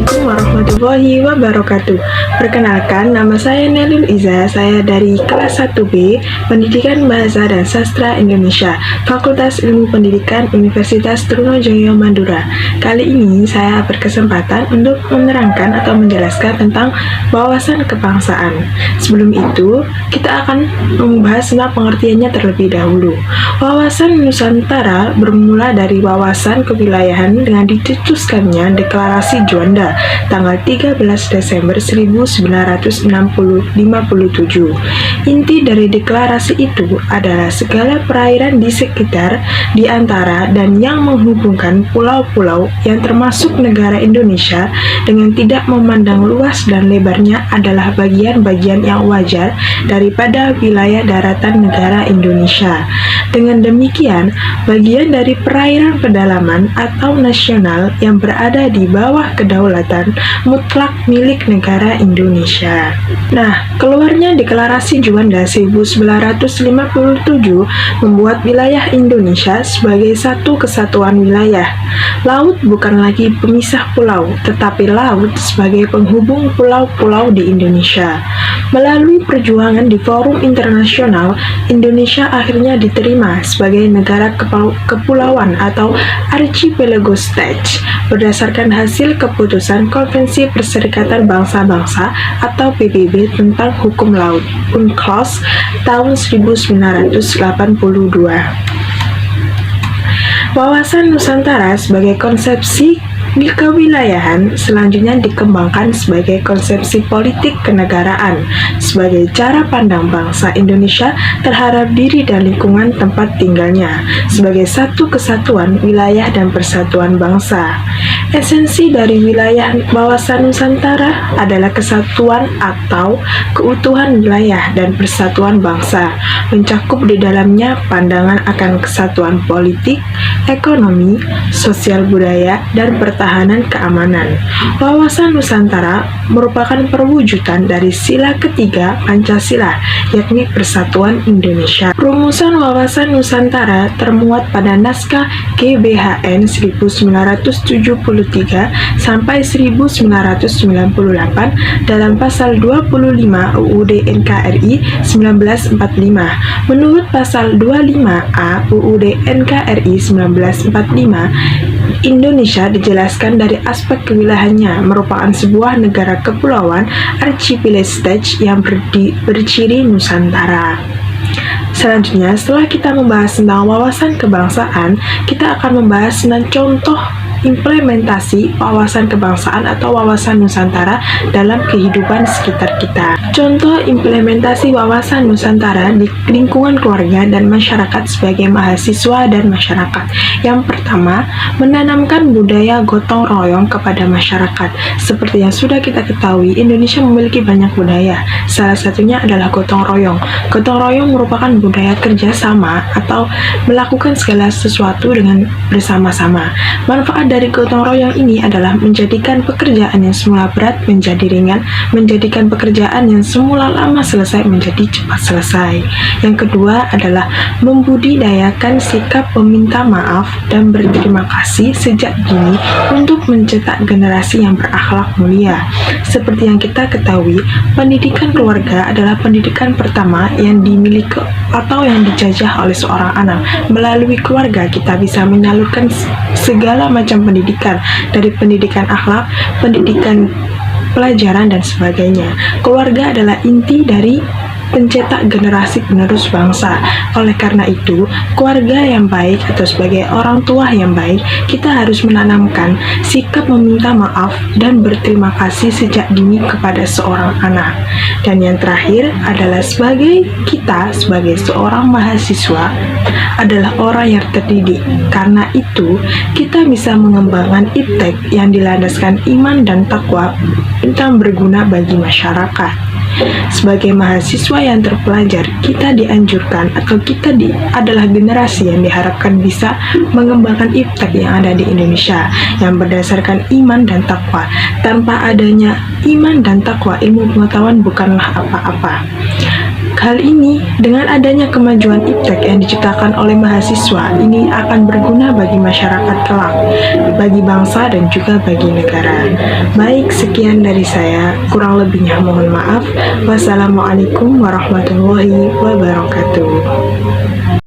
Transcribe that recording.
Assalamualaikum warahmatullahi wabarakatuh. Perkenalkan, nama saya Nelul Iza. Saya dari kelas 1B Pendidikan Bahasa dan Sastra Indonesia, Fakultas Ilmu Pendidikan Universitas Trunojoyo Madura. Kali ini saya berkesempatan untuk menerangkan atau menjelaskan tentang wawasan kebangsaan. Sebelum itu, kita akan membahas tentang pengertiannya terlebih dahulu. Wawasan Nusantara bermula dari wawasan kewilayahan dengan dicetuskannya Deklarasi Juanda tanggal 13 Desember 1957. Inti dari deklarasi itu adalah segala perairan di sekitar, di antara, dan yang menghubungkan pulau-pulau yang termasuk negara Indonesia dengan tidak memandang luas dan lebarnya adalah bagian-bagian yang wajar daripada wilayah daratan negara Indonesia. Dengan demikian, bagian dari perairan pedalaman atau nasional yang berada di bawah kedaulatan mutlak milik negara Indonesia. Nah, keluarnya Deklarasi Juanda 1957 membuat wilayah Indonesia sebagai satu kesatuan wilayah. Laut bukan lagi pemisah pulau, tetapi laut sebagai penghubung pulau-pulau di Indonesia. Melalui perjuangan di forum internasional, Indonesia akhirnya diterima sebagai negara kepulauan atau archipelago state berdasarkan hasil keputusan Konvensi Perserikatan Bangsa-Bangsa atau PBB tentang hukum laut UNCLOS tahun 1982. Wawasan Nusantara sebagai konsepsi kewilayahan selanjutnya dikembangkan sebagai konsepsi politik kenegaraan sebagai cara pandang bangsa Indonesia terhadap diri dan lingkungan tempat tinggalnya sebagai satu kesatuan wilayah dan persatuan bangsa. Esensi dari wilayah wawasan Nusantara adalah kesatuan atau keutuhan wilayah dan persatuan bangsa, mencakup di dalamnya pandangan akan kesatuan politik, ekonomi, sosial budaya, dan pertahanan keamanan. Wawasan Nusantara merupakan perwujudan dari sila ketiga Pancasila, yakni Persatuan Indonesia. Rumusan wawasan Nusantara termuat pada naskah GBHN 1973 sampai 1998 dalam pasal 25 UUD NKRI 1945. Menurut pasal 25A UUD NKRI 1945, Indonesia dijelaskan dari aspek kewilayahannya merupakan sebuah negara kepulauan archipelago state yang berciri Nusantara. Selanjutnya, setelah kita membahas tentang wawasan kebangsaan, kita akan membahas tentang contoh implementasi wawasan kebangsaan atau wawasan Nusantara dalam kehidupan sekitar kita. Contoh implementasi wawasan Nusantara di lingkungan keluarga dan masyarakat sebagai mahasiswa dan masyarakat. Yang pertama, menanamkan budaya gotong royong kepada masyarakat. Seperti yang sudah kita ketahui, Indonesia memiliki banyak budaya. Salah satunya adalah gotong royong. Gotong royong merupakan budaya kerjasama atau melakukan segala sesuatu dengan bersama-sama. Manfaat dari gotong royong ini adalah menjadikan pekerjaan yang semula berat menjadi ringan, menjadikan pekerjaan yang semula lama selesai menjadi cepat selesai. Yang kedua adalah membudidayakan sikap meminta maaf dan berterima kasih sejak dini untuk mencetak generasi yang berakhlak mulia. Seperti yang kita ketahui, pendidikan keluarga adalah pendidikan pertama yang dimiliki atau yang dijajah oleh seorang anak. Melalui keluarga kita bisa menyalurkan segala macam pendidikan, dari pendidikan akhlak, pendidikan pelajaran, dan sebagainya. Keluarga adalah inti dari pencetak generasi penerus bangsa. Oleh karena itu, keluarga yang baik atau sebagai orang tua yang baik, kita harus menanamkan sikap meminta maaf dan berterima kasih sejak dini kepada seorang anak. Dan yang terakhir adalah sebagai seorang mahasiswa adalah orang yang terdidik. Karena itu, kita bisa mengembangkan iptek yang dilandaskan iman dan takwa tentang berguna bagi masyarakat. Sebagai mahasiswa yang terpelajar, kita dianjurkan atau adalah generasi yang diharapkan bisa mengembangkan iptek yang ada di Indonesia yang berdasarkan iman dan takwa. Tanpa adanya iman dan takwa, ilmu pengetahuan bukanlah apa-apa. hal ini, dengan adanya kemajuan iptek yang diciptakan oleh mahasiswa, ini akan berguna bagi masyarakat kelak, bagi bangsa dan juga bagi negara. Baik, sekian dari saya, kurang lebihnya mohon maaf. Wassalamualaikum warahmatullahi wabarakatuh.